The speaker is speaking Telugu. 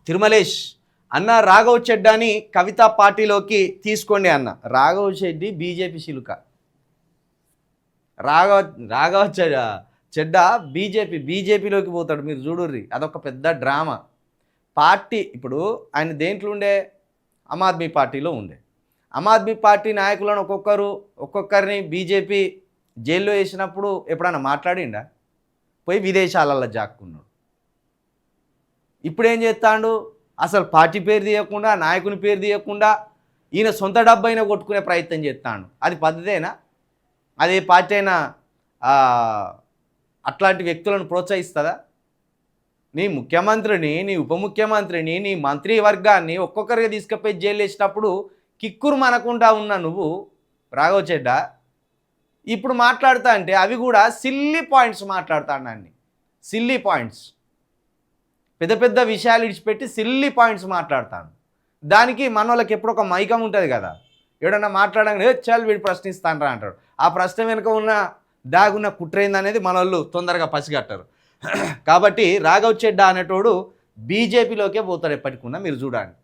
తిరుమలేష్ అన్న రాఘవ్ చెడ్డాని కవితా పార్టీలోకి తీసుకోండి అన్న. రాఘవ్ చెడ్డి బీజేపీ శిలుక. రాఘవ చెడ్డా బీజేపీలోకి పోతాడు. మీరు చూడుర్రి, అదొక పెద్ద డ్రామా. పార్టీ ఇప్పుడు ఆయన దేంట్లో ఉండే, ఆమ్ ఆద్మీ పార్టీలో ఉండే. ఆమ్ ఆద్మీ పార్టీ నాయకులను ఒక్కొక్కరిని బీజేపీ జైల్లో వేసినప్పుడు ఎప్పుడన్నా మాట్లాడిండా? పోయి విదేశాలలో జాక్కున్నాడు. ఇప్పుడేం చేస్తాడు? అసలు పార్టీ పేరు తీయకుండా, నాయకుని పేరు తీయకుండా ఈయన సొంత డబ్బు అయినా కొట్టుకునే ప్రయత్నం చేస్తాడు. అది పద్ధతేనా? అదే పార్టీ అయినా అట్లాంటి వ్యక్తులను ప్రోత్సహిస్తుందా? నీ ముఖ్యమంత్రిని, నీ ఉప ముఖ్యమంత్రిని, నీ మంత్రివర్గాన్ని ఒక్కొక్కరిగా తీసుకుపోయి జైలు వేసినప్పుడు కిక్కురు మనకుండా ఉన్న నువ్వు రాఘవ్ చెడ్డా ఇప్పుడు మాట్లాడుతా అంటే అవి కూడా సిల్లీ పాయింట్స్ మాట్లాడతాడు. అన్ని సిల్లీ పాయింట్స్, పెద్ద పెద్ద విషయాలు ఇడిచిపెట్టి సిల్లీ పాయింట్స్ మాట్లాడతాను. దానికి మన వాళ్ళకి ఎప్పుడు ఒక మైకం ఉంటుంది కదా, ఎవడన్నా మాట్లాడగానే చాలు వీడు ప్రశ్నిస్తానరా అంటాడు. ఆ ప్రశ్న వెనుక ఉన్న దాగున్న కుట్రైంది అనేది మన వాళ్ళు తొందరగా పసిగట్టరు. కాబట్టి రాఘవ్ చెడ్డా అనేటోడు బీజేపీలోకే పోతాడు ఎప్పటికున్నా, మీరు చూడండి.